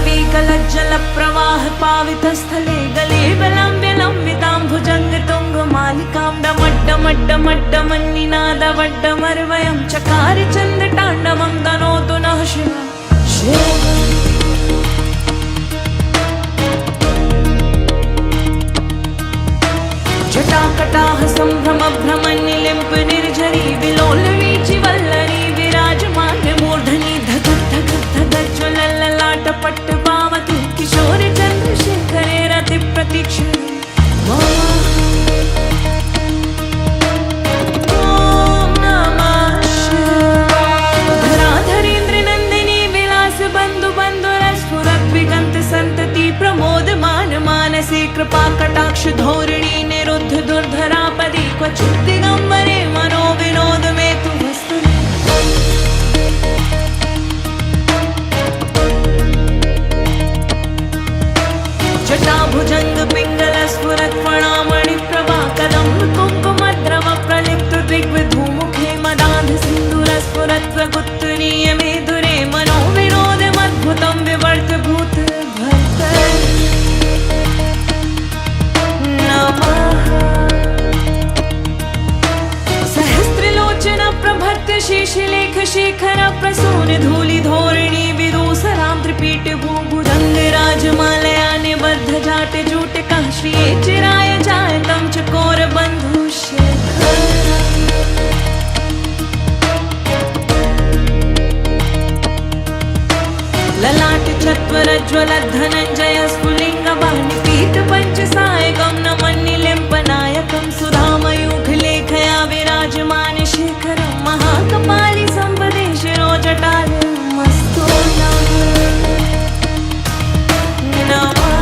ताण्डवीकलज्जलप्रवाह पावितस्थले गले विलम्बिताम्बुजङ्गतुङ्गमालिकां डमड्डमड्डमड्डमन्निनादवड्डमर्वयं चकारि चन्द्रताण्डवं तनोतु नः शिव शिव। जटाकटाह सम्भ्रम भ्रमन्निलिम्प निर्झरी विलोलवीचि वल्लरी विराजमान मूर्धनि धगत् धगत् धगत् ज्वलल्ललाट पट्ट पावतु किशोर चन्द्रशेखरे रति प्रतीक्षणे ॐ नमः शिवाय। धराधरेन्द्र नन्दिनी विलास बन्धु बन्धुरस्फुरद्विगन्त सन्तति प्रमोदमान मानसे कृपा कटाक्ष धोरिणी निरुद्ध दुर्धरापदि क्वचित् दिगम्बरे मनो विनोद मे तु वस्तु। जटाभुजंग पिंगल स्फुरत् फणामणि प्रभा कदम्ब कुङ्कुमद्रव प्रलिप्त दिग्विधूमुखे मदान्ध सिन्दूर स्फुरत् स्वगुत्तरीय मेधुरे मनो विनोदमद्भुतं विवर्त भूत भर्त नमः। सहस्रलोचन प्रभर्त्य शेषलेख शेखर प्रसून धूलि धोरिणी विदूसरां त्रिपीठ भूभुजंग राजमालया निबद्ध जाट जूटकः श्रिये चिराय जायतं चकोर बन्धु शेखर। ललाट चत्वरज्वल धनञ्जय स्फुलिङ्ग वाणिपीठ पञ्चसायकं नमन्निलिम्पनायकं सुधामयूखलेखया विराजमान शेखरं महाकपालि सम्पदे शिरोजटालमस्तु नमः।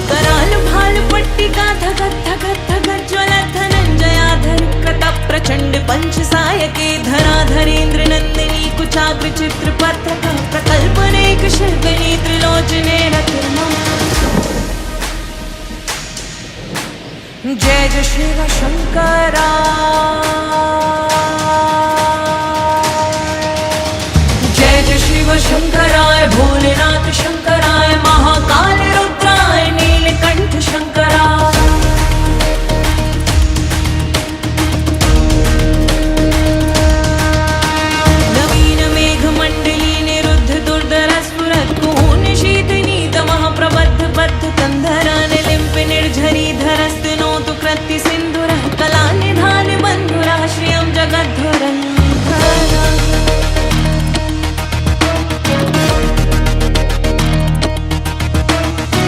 कराल भाल पट्टिका धगत् धगत् धगत् ज्वलत् धनञ्जयाधर कृतः प्रचण्ड पञ्चसायके धराधरेन्द्र नन्दिनी कुचाग्र चित्र पत्रक प्रकल्पनेक शिल्पिनी त्रिलोचने रतिर्मम। जय जय शिव शंकरा जय जय शिव शंकराय भोलेनाथ शंकराय महाकाल रुद्राय नीलकंठ शंकराय। नवीन मेघमण्डली निरुद्ध दुर्धर स्फुरत् कुहून शीतनीतमः प्रबद्ध बद्ध कंधरान लिम्प निर्झरी धरस्तनोतु कृत्य सिन्धुरः कलानिधान बन्धुरः श्रियं जगद्धुरन्धरः।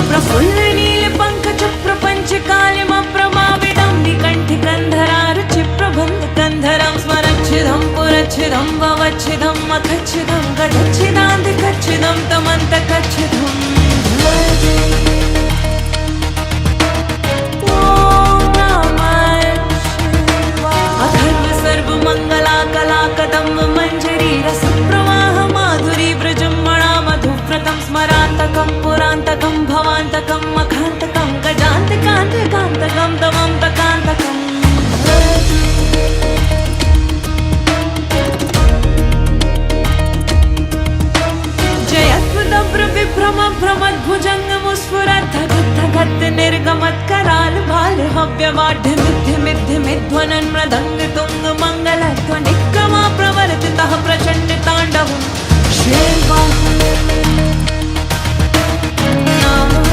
प्रफुल्ल नील पंकज प्रपंच कालिमप्रभावितं विकण्ठ कंधरारुचि प्रबन्ध कंधरं स्मरच्छिदं पुरच्छिदं भवच्छिदं मखच्छिदं गडच्छिदान्तिकच्छिदं तमन्तकच्छिदं भजे। अथर्व सर्वमङ्गला कला कदम्ब मञ्जरी रसप्रवाह माधुरी व्रजमणा मधुव्रतं स्मरान्तकं पुरान्तकं भवान्तकं मखान्तकं गजान्तकान्तकान्तकं तमं तकान्तकं जयत्वदभ्र विभ्रम भ्रमद्भुजङ्गमुस्फुरत् धगत् धगत् निर्गमत् कराल भाल हव्यवाढ्य मिथ्य मिथ्य मिध्वनन् मृदङ्ग तुङ्ग मङ्गलध्वनिक्रमा प्रवर्तितः प्रचण्ड ताण्डवं शिवः नमः।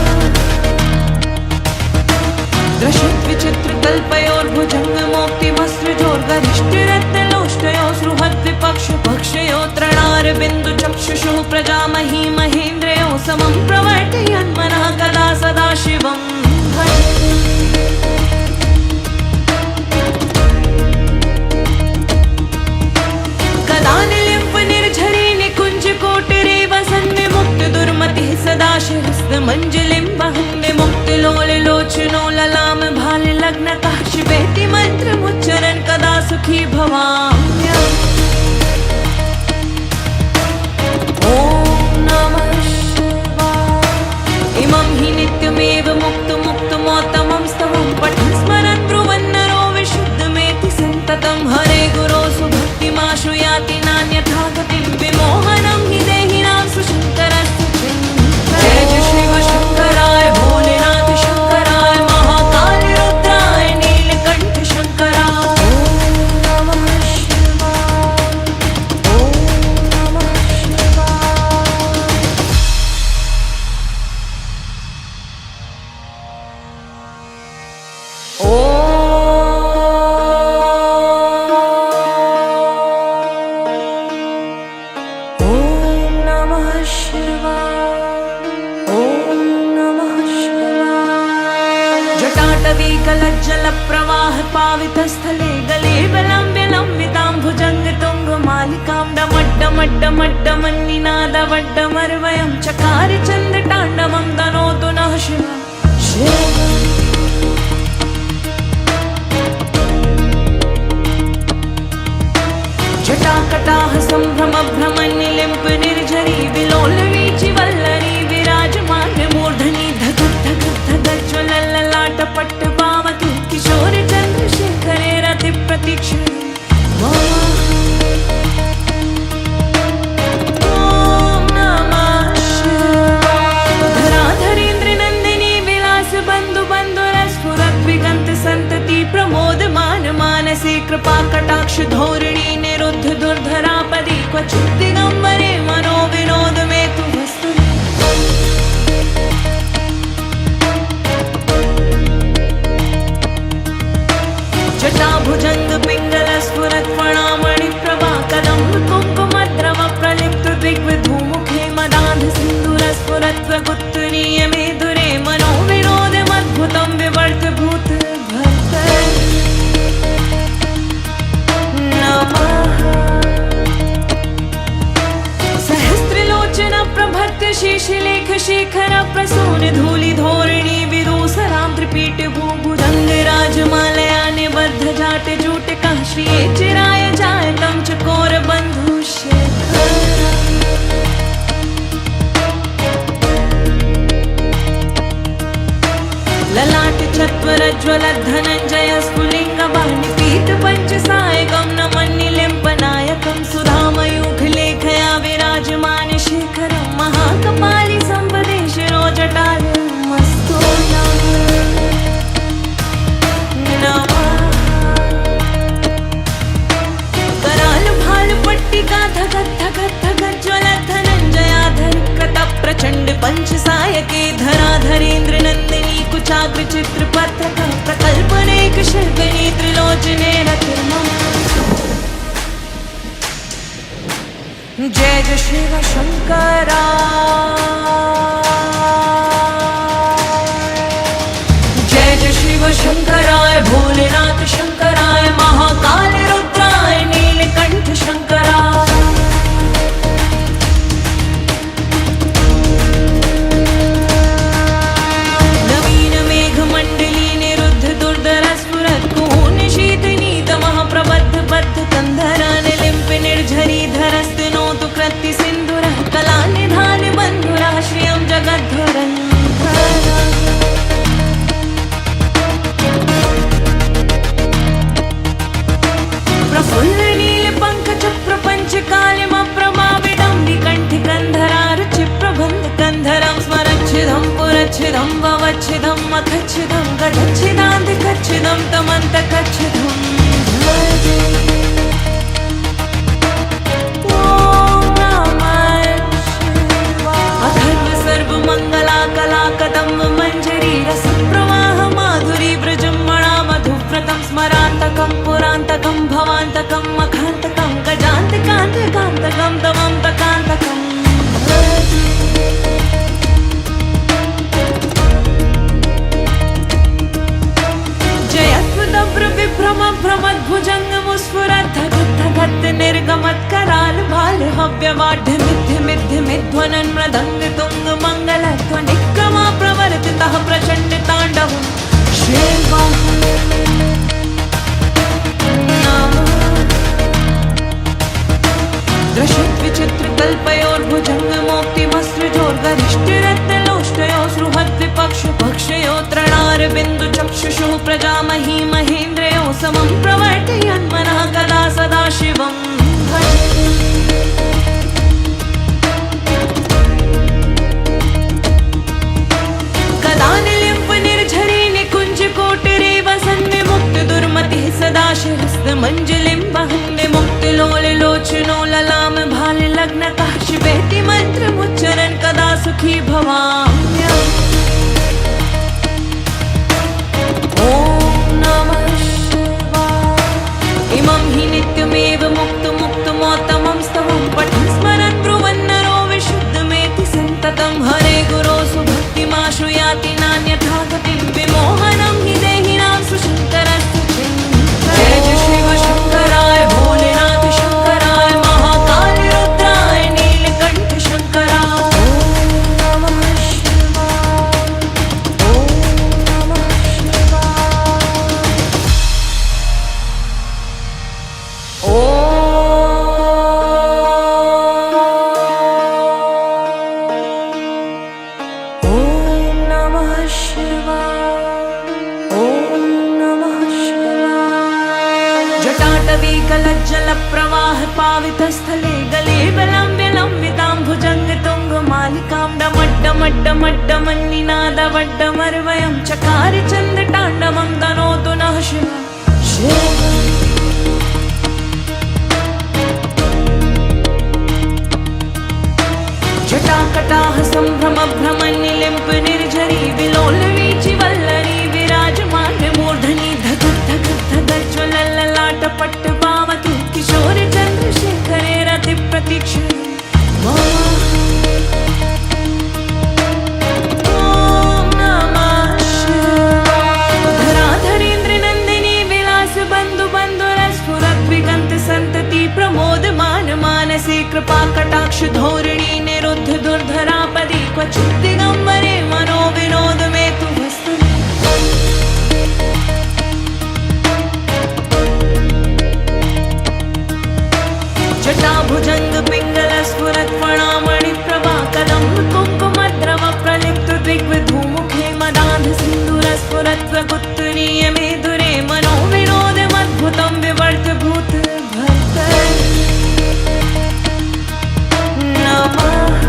दृशत् विचित्र कल्पयोर्भुजङ्गमोक्तिमस्त्रजोर्गरिष्ठरत्नलोष्टयो सृहद् विपक्ष पक्षयो त्रणार बिन्दु चक्षुषुः प्रजामही महेन्द्रयो समं प्रवर्तयन् मनः कदा सदा शिवं भजे। कदा निलिम्प निर्झरी निकुञ्ज कोटरे वसन् विमुक्त दुर्मतिः सदा शिरस्त मञ्जलिं वहन् विमुक्त लोल लोचनो ललाम भाल लग्नतः शिवेति मन्त्रमुच्चरन् कदा सुखी भवाम्यहम्। ॐ नमः शिवाय। इमं हि नित्यमेव मुक्त मुक्तमोत्तमं स्तवं पठन् स्मरन् ब्रुवन्नरो विशुद्धमेति सन्ततं हरे गुरो सुभक्तिमाशु याति नान्यथा गतिं विमोहनं हि देहि प्रवाह पावितस्थले गले विलम्ब्य लम्बितां भुजङ्गतुङ्गमालिकां डमड्डमड्डमड्डमन्निनादवड्डमर्वयं चकार चन्द्रताण्डवं तनोतु नः शिवः जटाकटाः सम्भ्रमभ्रमन्निलिम्प निर्झरी विलोलवीचि वल्लरी विराजमान मूर्धनि धगत् धगत् धगत् ज्वलल्ललाटपट्ट पावतु किशोर चन्द्रशेखरे रति प्रतीक्षणे ॐ नमः शिवाय धराधरेन्द्र नन्दिनी विलास बन्धु बन्धुरस्फुरत् विगन्त सन्तति प्रमोदमान मानसे कृपा कटाक्ष धोरिणी निरुद्ध दुर्धरापदि क्वचित् दिगम्बरे मनो विनोद मे तु वस्तु जटाभुजङ्ग पिङ्गल स्फुरत् फणामणि प्रभा कदम्ब कुङ्कुमद्रव प्रलिप्त दिग्विधूमुखे मदान्ध सिन्दूरस्फुरत् प्रकुत्तनीय मे दुरे मनो विनोदमद्भुतं विवर्त भूत भक्त सहस्रलोचन प्रभत्य शेषलेख शेखर प्रसून धूलि धोरिणी विदूसरां त्रिपीठ भूभुजङ्ग राजमालया निबद्ध जाट जूटका श्रिये चिराय जायतं चकोर बन्धु शेखर ललाट चत्वरज्वल धनञ्जय स्फुलिङ्ग वाणि पीत पञ्चसायकं नमन्निलिम्पनायकं सुधामयूख लेखया विराजमान शेखरं महाकपालि सम्पदे शिरोजटालमस्तु नमः कराल भाल पट्टिका धगत् धगत् धगत् ज्वलत् धनञ्जयाधर कृतः प्रचण्ड पञ्चसायके धराधरेन्द्र नन्दिनी कुचाग्र चित्रपत्रक प्रकल्पनेक शिल्पिनी त्रिलोचने रतिर्मम जय जय शिव शंकरा जय जय शिव शंकराय भोलेनाथ शंकराय महाकाल रुद्राय नीलकंठ शंकराय नवीन मेघमण्डली निरुद्ध दुर्धर स्फुरत् कुहून शीतनीतमः प्रबद्ध बद्ध कन्धरान् लिम्प निर्झरी धरस्तनोतु कृत्ति सिन्धुरः कलानिधान बन्धुराश्रियं जगद्धरन् प्रफुल्ल नील पंकज प्रपंच कालिमप्रमाविडं विकण्ठि कन्धरारुचि प्रबन्ध कन्धरं स्मरच्छिदं पुरच्छिदं भवच्छिदं मखच्छिदं गडच्छिदान्तिकच्छिदं तमन्तकच्छिदं भजे ॐ नमः शिवाय अथर्व सर्वमङ्गला कला कदम्ब मञ्जरी रसप्रवाह माधुरी व्रजमणा मधुव्रतं स्मरान्तकं पुरान्तकं भवान्तकं मखान्तकं गजान्तकान्तकान्तकं तमं तकान्तकं भजे जयत्वदभ्र विभ्रम भ्रमद्भुजङ्गमुस्फुरत् धगत् धगत् निर्गमत् कराल भाल हव्यवाढ्य मिथ्य मिथ्य मिध्वनन् मृदङ्ग तुङ्ग मङ्गलध्वनिक्रमा प्रवर्तितः प्रचण्ड ताण्डवं शिवः दृशत् विचित्र कल्पयोर्भुजङ्गमोक्तिमसृजोर्गरिष्ठरत्नलोष्टयो सृहद्विपक्ष पक्षयो त्रणार बिन्दु चक्षुषुः प्रजामही महेन्द्रयो समं प्रवर्तयन्मनः कदा सदा शिवं भजे कदा निलिम्प निर्झरी निकुञ्ज कोटरे वसन् मुक्त दुर्मतिः सदा शिरस्तमञ्जलिं वहन् विमुक्त लोललोचनो ललाम भाल लग्नतः शिवेति मन्त्रमुच्चरन् कदा सुखी भवाम्यहम् ॐ नमः शिवाय इमं हि नित्यमेव मुक्तुम् पावितस्थले गले विलम्ब्य लम्बितां भुजङ्गतुङ्गमालिकां डमड्डमड्डमड्डमन्निनादवड्डमर्वयं चकारि चन्द्रताण्डवं तनोतु नः शिव शिव। जटाकटाह सम्भ्रमभ्रमन्निलिम्प निर्झरी विलोलवीचि वल्लरी विराजमान्य मूर्धनि धगत् धगत् धगत् ज्वलल्ललाटपट्ट पावतु किशोर चन्द्रशेखरे रति प्रतीक्षणे ॐ नमः शिवाय। धराधरेन्द्र नन्दिनी विलास बन्धु बन्धुरस्फुरद्विगन्त सन्तति प्रमोदमान मानसे कृपा कटाक्ष धोरिणी निरुद्ध दुर्धरापदि क्वचित् दिगम्बरे मनो विनोद मे तु वस्तु। जटाभुजङ्ग पिङ्गल स्फुरत् फणामणि प्रभा कदम्ब कुङ्कुमद्रव प्रलिप्त दिग्विधूमुखे मदान्ध सिन्दूर स्फुरत् त्वगुत्तरीय मेधुरे मनो विनोदमद्भुतं विवर्त भूत भर्त नमः।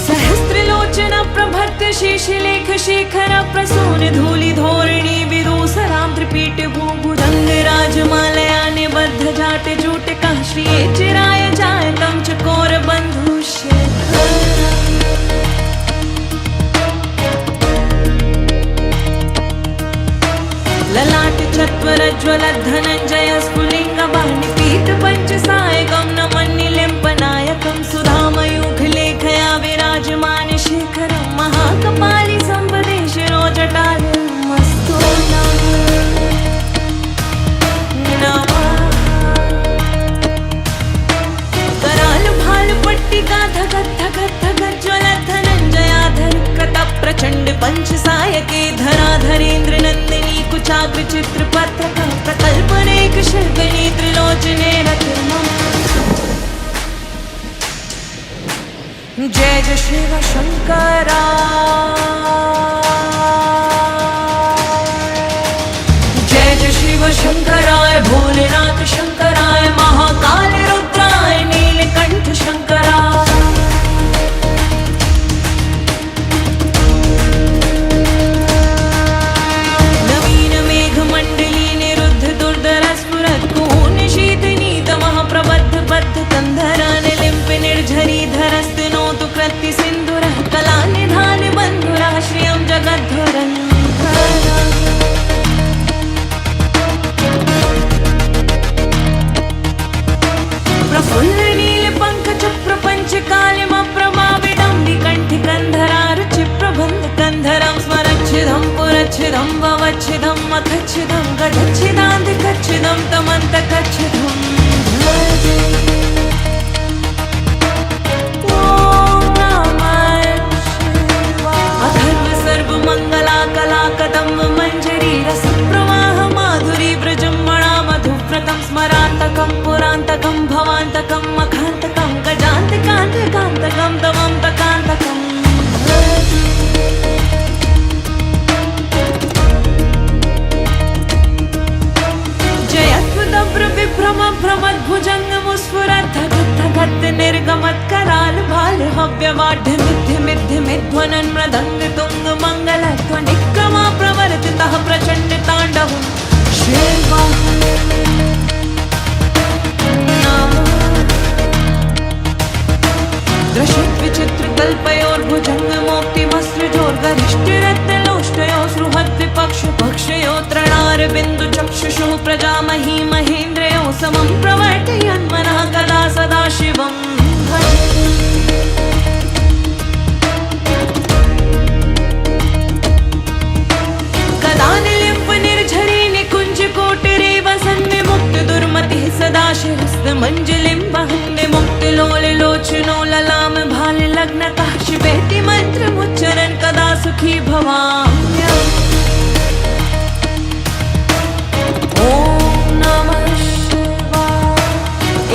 सहस्रलोचन प्रभृत्य शेषलेख शेखर प्रसून धूलि धोरिणी विदूसरां त्रिपीठ भूभुजङ्ग राजमालया निबद्ध जाट जूटकः श्रिये चिराय जायतं चकोर बन्धु शेखर। ललाट चत्वरज्वलत् धनञ्जय स्फुलिङ्गवाणि पीत पञ्चसायकं नमन्निलिम्पनायकं सुधामयूखलेखया विराजमान शेखरं महाकपालि सम्पदे शिरोजटालमस्तु नमः। कराल भाल पट्टिका धगत् धगत् धगत् ज्वलत् धनञ्जयाधर कृतः प्रचण्ड पञ्चसायके धराधरेन्द्र नन्दिनी कुचाग्र चित्रपत्रक प्रकल्पनेक शिल्पिनी त्रिलोचने रतिर्मम। जय जय शिव शंकरा जय जय शिव शंकराय भोलेनाथ शंकराय महाकाल रुद्राय नीलकंठ शंकरा। नवीन मेघमण्डली निरुद्ध दुर्धर स्फुरत् कुहून शीतनीतमः प्रबद्ध बद्ध कन्धरानिलिम्प निर्झरी धरस्तनोतु कृत्ति सिन्धुरः कलानिधान बन्धुराश्रियं जगद्धुरन्धर। प्रफुल्ल नील पंकज प्रपंच कालिमप्रभाविडं विकण्ठि कन्धरारुचि प्रबन्ध कन्धरं स्मरच्छिदं पुरच्छिदं भवच्छिदं मखच्छिदं गडच्छिदान्तिकच्छिदं तमन्तकच्छिदं भजे। ॐ नमः शिवाय। अथर्व सर्वमङ्गला कला कदम्ब मञ्जरी रसप्रवाह माधुरी व्रजमणा मधुव्रतं स्मरान्तकं पुरान्तकं भवान्तकं मखान्तकं गजान्तकान्तकान्तकं तवं तकान्तकं भजे। जयत्वदभ्र विभ्रम भ्रमद्भुजङ्गमुस्फुरत् धगत् धगत् निर्गमत् कराल भाल हव्यवाढ्य मिथ्य मिथ्य मिध्वनन् मृदङ्ग तुङ्ग मङ्गलध्वनिक्रमा प्रवर्तितः प्रचण्ड ताण्डवं शिवा नमः। दृशत् विचित्र कल्पयोर्भुजङ्गमोक्तिमस्त्रजोर्गरिष्ठरत्नलोष्टयो सृहद् विपक्ष पक्षयो त्रणार बिन्दु चक्षुषुः प्रजामही महेन्द्रयो समं प्रवर्तयन् मनः कदा सदा शिवं भजे। कदा निलिम्प निर्झरी निकुञ्ज कोटरे वसन् विमुक्त दुर्मतिः सदा शिरस्तमञ्जलिं वहन् विमुक्त लोल लोचनो ललाम भाल लग्नतः शिवेति मन्त्रमुच्चरन् कदा सुखी भवाम्यहम्। ॐ नमः शिवाय।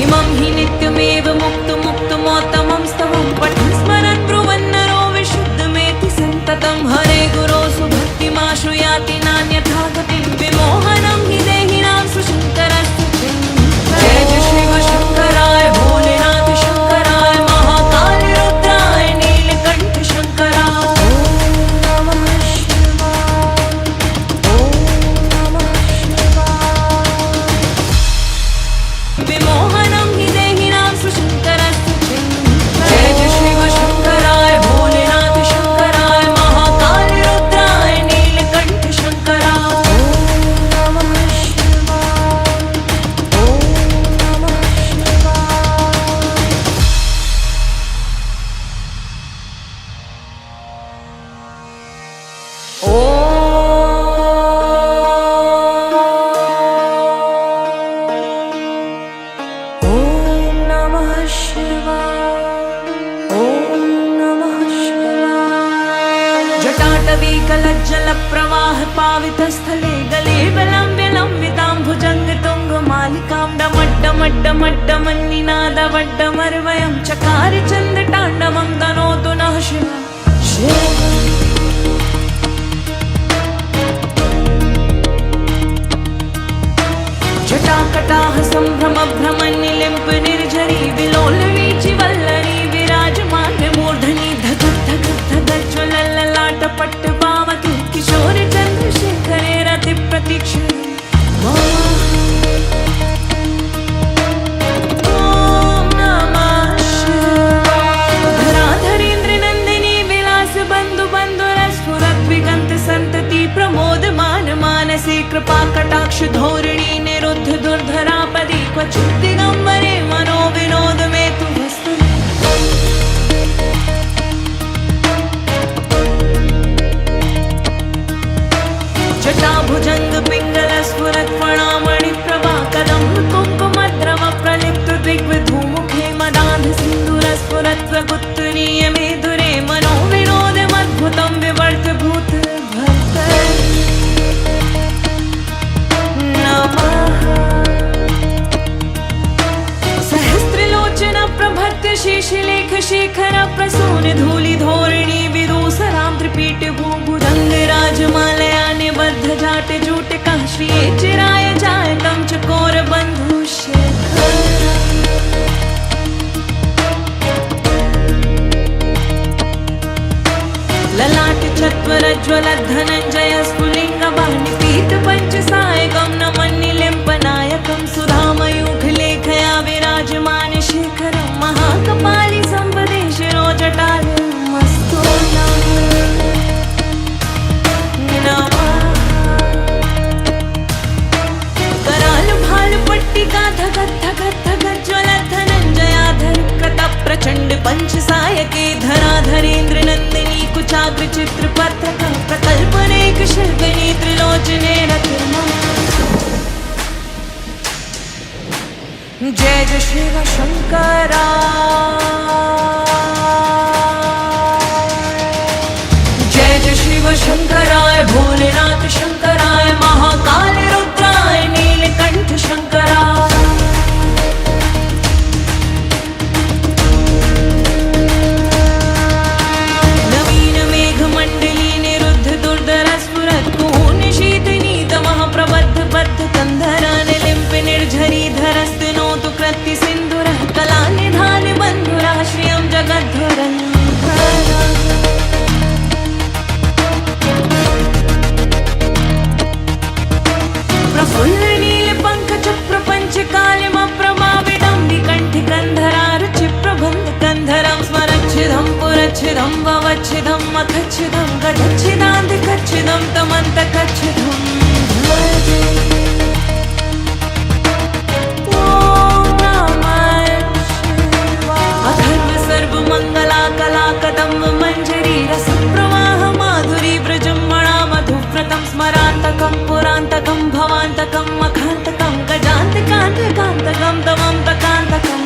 इमं हि नित्यमेव मुक्तमोत्तमं स्तवं पठन् स्मरन् ब्रुवन्नरो विशुद्धमेति सन्ततं हरे गुरो सुभक्तिमाशु याति नान्यथा गतिं विमोहनं हि देहिनां सुशङ्करस्तुतिम् विमोहनं हि देहिनां सुशङ्करस्तु जय जय शिव शङ्कराय भोलेनाथ शङ्कराय महाकाल रुद्राय नीलकण्ठ शङ्कराय ॐ नमः शिवाय ॐ नमः जटाटवीकलज्जलप्रवाह पावितस्थले गले विलम्ब्य लम्बिताम्बुजङ्ग तुङ्गमालिकां डमड्डमड्डमड्डमन्निनादवड्डमर्वयं चकार चन्द्रताण्डवं तनोतु नः शिव जटाकटाः सम्भ्रमभ्रमन्निलिम्प निर्झरी विलोलवीचि वल्लरी विराजमान मूर्धनि धगत् धगत् धगत् ज्वलल्ललाटपट्ट पावतु किशोर चन्द्रशेखरे रति प्रतीक्षरे ॐ नमः शिवाय धराधरेन्द्र नन्दिनी विलास बन्धु बन्धुरस्फुरत् विगन्त सन्तति प्रमोदमान मानसे कृपा कटाक्ष धोरिणी निरुद्ध दुर्धरापदि क्वचित् दिगम्बरे मनो विनोद मे तु वस्तु जटाभुजङ्ग पिङ्गल स्फुरत् फणामणि प्रभा कदम्ब कुङ्कुमद्रव प्रलिप्त दिग्विधूमुखे मदान्ध सिन्दूर स्फुरत् त्वगुत्तरीय मे दुरे मनो विनोदमद्भुतं विवर्त भूत भर्त सहस्रलोचन प्रभत्य शेषलेख शेखर प्रसून धूलि धोरिणी विदूसरां त्रिपीठ भूभुजङ्ग राजमालया निबद्ध जाट जूटका श्रिये चिराय जायतं चकोर बन्धु शेखर ललाट चत्वरज्वल धनञ्जय स्फुलिङ्गवाणि पीत पञ्चसायकं नमन्निलिम्पनायकं सुधामयूखलेखया विराजमान शेखरं महाकपालि सम्पदे शिरोजटालमस्तु नमः कराल भाल पट्टिका धगत् धगत् धगत् ज्वलत् धनञ्जयाधर प्रताप प्रचण्ड पंचसायके धराधरेन्द्र नन्दिनी कुचाग्र चित्र पत्रक प्रकल्पनेक शिल्पिनी त्रिलोचने रतिर्मा जय जय शिव शङ्करा जय जय शिव शङ्कराय भोलेनाथ शङ्कराय महाकाल रुद्राय नीलकण्ठ शङ्कराय नवीन मेघमण्डली निरुद्ध दुर्धर स्फुरत् कुहून शीतनीतमः प्रबद्ध बद्ध कन्धरानिलिम्प निर्झरी धरस्तनोतु कृत्ति सिन्धुरः कलानिधान बन्धुरः श्रियं जगद्धरन् प्रफुल्ल नीलपङ्कचक्र पञ्चकालिमप्रभाविडं विकण्ठि गन्धरारुचि प्रबन्ध गन्धरं स्मरच्छिदं पुरच्छिदं भवच्छिदं मखच्छिदं गडच्छिदान्तिकच्छिदं तमन्तकच्छिदं भजे ॐ नमः शिवाय अथर्व सर्वमङ्गला कला कदम्ब मञ्जरी रसप्रवाह माधुरी व्रजमणा मधुव्रतं स्मरान्तकं पुरान्तकं भवान्तकं मखान्तकं गजान्तकान्तकान्तकं तमं तकान्तकं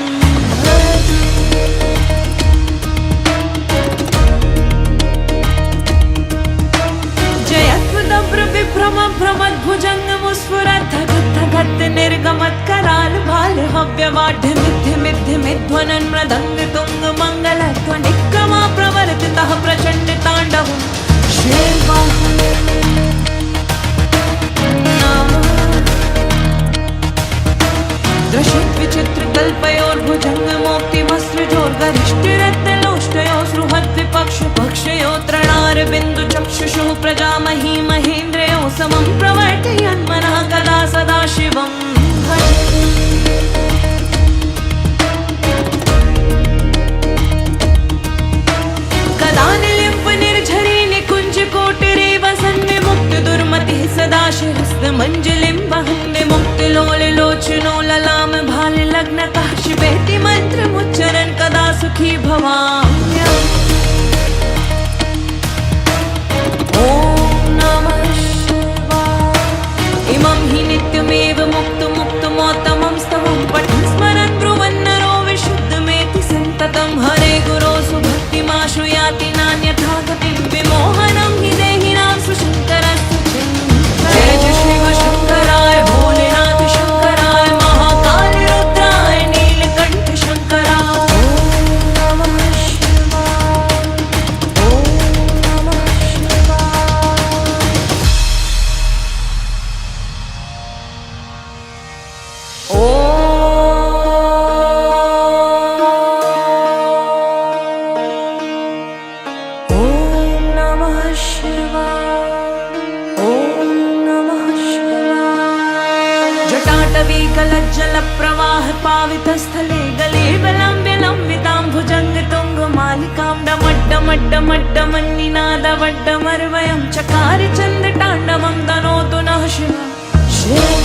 जयत्वदभ्र विभ्रम भ्रमद्भुजङ्गमुस्फुरत् धगत् धगत् निर्गमत् कराल भाल हव्यवाढ्य मिथ्य मिथ्य मिध्वनन् मृदङ्ग तुङ्ग मङ्गल ध्वनिक्रमा प्रवर्तितः प्रचण्ड ताण्डवं शेर्वाहन दृशित् विचित्र कल्पयोर्भुजङ्गमोक्तिमस्त्रजोर्गरिष्ठरत्नलोष्टयो सृहद्विपक्ष पक्षयो त्रणारबिन्दु चक्षुषुः प्रजामही महेन्द्रयो समं प्रवर्तयन्मनः कदा सदा शिवं भजे सुखी भवाम्यहम्। ॐ नमः शिवाय। इमं हि नित्यमेव मुक्तमोत्तमं स्तवं पठन् स्मरन् ब्रुवन् नरो विशुद्धमेति सन्ततं। हरे गुरो सुभक्तिमाशु याति नान्यथा गतिं। विमोहनं हि देहिनां सुशङ्करस्तु चिन्तयन्। जय जय शिव शङ्कराय भोलेनाथ शङ्कराय महाकाल रुद्राय नीलकण्ठ शङ्कराय। ॐ नमः शिवाय। ॐ नमः जटाटवीकलज्जलप्रवाह पावितस्थले गले विलम्बितां भुजङ्गतुङ्गमालिकां डमड्डमड्डमड्डमन्निनादवड्डमर्वयं चकारि चन्द्रताण्डवं तनोतु नः शिव शिव।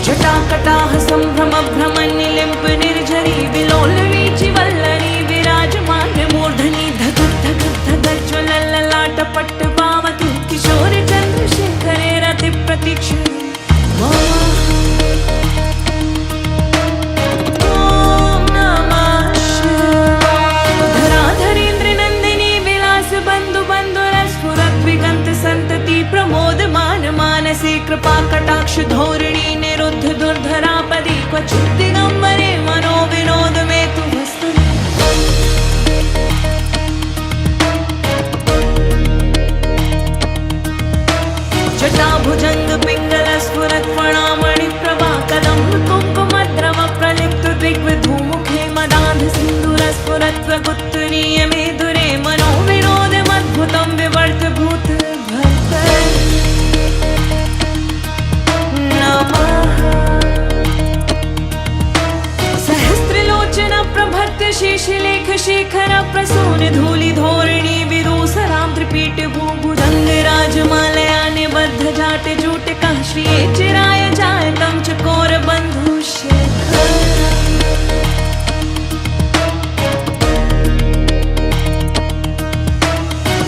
जटाकटाह सम्भ्रम भ्रमन्निलिम्प निर्झरी विलोलवीचि वल्लरी विराजमान मूर्धनि धगत् धगत् धगत् ज्वलल्ललाट पट्ट पावति किशोर चन्द्रशेखरे रति प्रतीक्षणे ॐ नमः शिवाय। धराधरेन्द्र नन्दिनी विलास बन्धु बन्धुरस्फुरद्विगन्त सन्तति प्रमोदमान मानसे कृपा कटाक्ष धोरिणी निरुद्ध दुर्धरापदि क्वचित् दिगम्बरे मनो विनोद मे तु वस्तु। जटाभुजङ्ग पिङ्गल स्फुरत् फणामणि प्रभा कदम्ब कुङ्कुमद्रव प्रलिप्त दिग्विधूमुखे मदान्ध सिन्दूरस्फुरत् त्वगुत्तरीय मेधुरे मनो विनोदमद्भुतं विवर्त भूत भक्त नमः। सहस्रलोचन प्रभृत्य शेषलेख शेखर प्रसून धूलि धोरिणी विदूसरां त्रिपीठ भूभुजङ्ग राजमालया निबद्ध जाट जूटकः श्रिये चिराय जायतं चकोर बन्धु शेखर।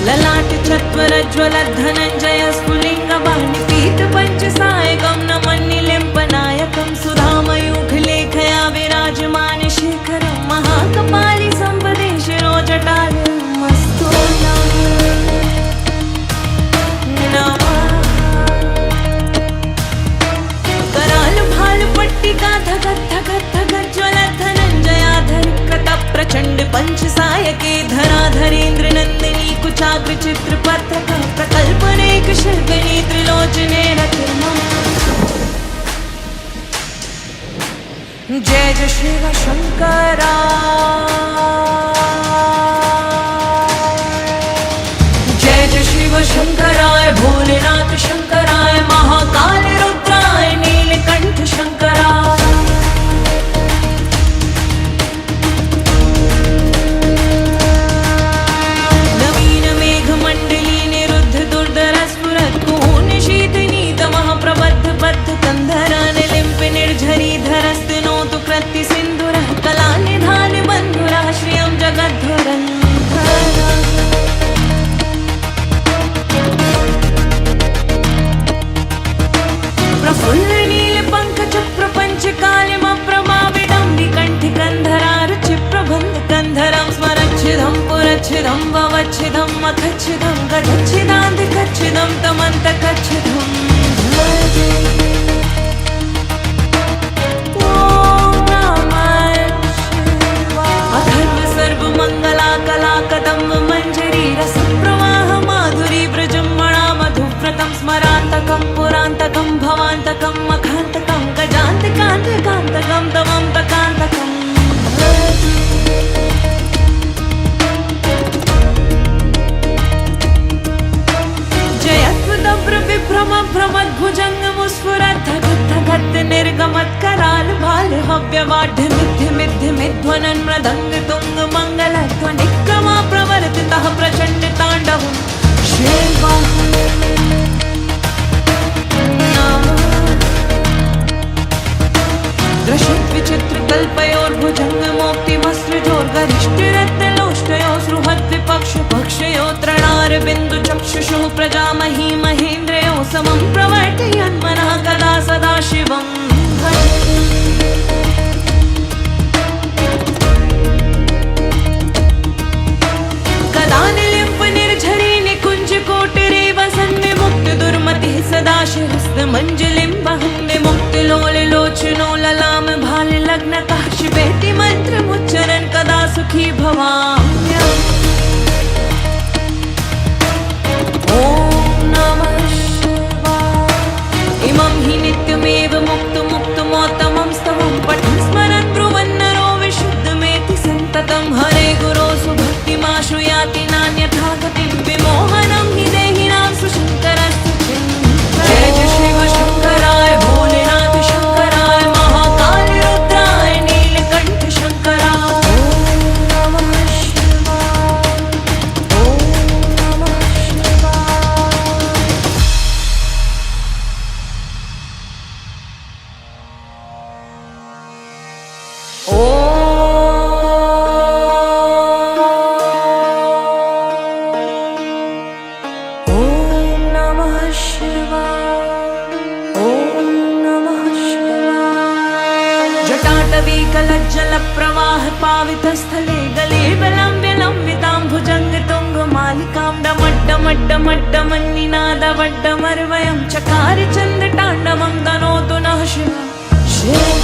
ललाट चत्वरज्वल धनञ्जय स्फुलिङ्गवाणि पीत पञ्चसायकं नमन्निलिम्पनायकं सुधामयूखलेखया विराजमान शेखरं महाकपालि सम्पदे शिरोजटालमस्तु नमः। कराल भाल पट्टिका धगत् धगत् धगत् ज्वलत् धनञ्जयाधर कृत प्रचण्ड पञ्चसायके धराधरेन्द्र नन्दिनी कुचाग्र चित्र पत्रक प्रकल्पनेक शिल्पिनी त्रिलोचने रतिर्मम। जय जय शिव शङ्करा। जय जय शिव शङ्कराय भोलेनाथ शङ्कराय महाकाल रुद्राय नीलकण्ठ शङ्कराय। नवीन मेघमण्डली निरुद्ध दुर्धर स्फुरत् कुहून शीतनीतमः प्रबद्ध बद्ध कन्धरानिलिम्प निर्झरी धरस्तनोतु कृत्ति सिन्धुरः कलानिधान बन्धुरः श्रियं जगद्धुरन्धरः। प्रफुल्ल नील पंकज प्रपंच कालिमप्रभाविडं विकण्ठि गन्धरारुचि प्रबन्ध गन्धरं स्मरच्छिदं पुरच्छिदं भवच्छिदं मखच्छिदं गजच्छिदान्तिकच्छिदं तमन्तकच्छिदं भजे। ॐ नमः शिवाय। अथर्व सर्वमङ्गला कला कदम्ब मञ्जरी रसप्रवाह माधुरी व्रजमणा मधुव्रतं स्मरान्तकं पुरान्तकं भवान्तकं मखान्तकं गजान्तकान्तकान्तकं तमं तकान्तकं भजे। जयत्वदभ्र विभ्रम भ्रमद्भुजङ्गमुस्फुरत् धगत् धगत् निर्गमत् कराल भाल हव्यवाढ्य मिथ्य मिथ्य मिध्वनन् मृदङ्ग तुङ्ग मङ्गलध्वनिक्रमा प्रवर्तितः प्रचण्ड ताण्डवं शिवः नमः। गरिष्ठरत्नलोष्टयो सृहद्विपक्ष पक्षयो तृणारविन्दु चक्षुषुः प्रजामही महेन्द्रयो समं प्रवर्तयन्मनः कदा सदा शिवं भजे। कदा निलिम्प निर्झरी निकुञ्ज कोटरे वसन्ने मुक्त दुर्मतिः सदा शिरस्तमञ्जलिं वहन्ने मुक्तिलोललोचनो ललाम भाल लग्नतः शिवेति मन्त्रमुच्चरन् कदा सुखी भवाम्यहम्। ॐ नमः शिवाय। इमं हि नित्यमेव मुक्तमोत्तमं स्तवं पठन् स्मरन् ब्रुवन्नरो विशुद्धमेति सन्ततं हरे गुरो सुभक्तिमाशु याति नान्यथा गतिं विमोहनं हि देहिनां सुशङ्करस्तु चिन्तये। जय जय शिव शङ्कराय भोलेनाथ शङ्कराय महाकाल रुद्राय नीलकण्ठ शङ्कराय। ॐ नमः शिवाय। ॐ नमः शिवाय। ॐ नमः शिवाय। ॐ नमः शिवाय। जटाटवीकलज्जलप्रवाह पावितस्थले गले विलम्बितां भुजङ्गतुङ्गमालिकां डमड्डमड्डमड्डमन्निनादवड्डमर्वयं चकार चन्द्रताण्डवं तनोतु नः शिव शिव।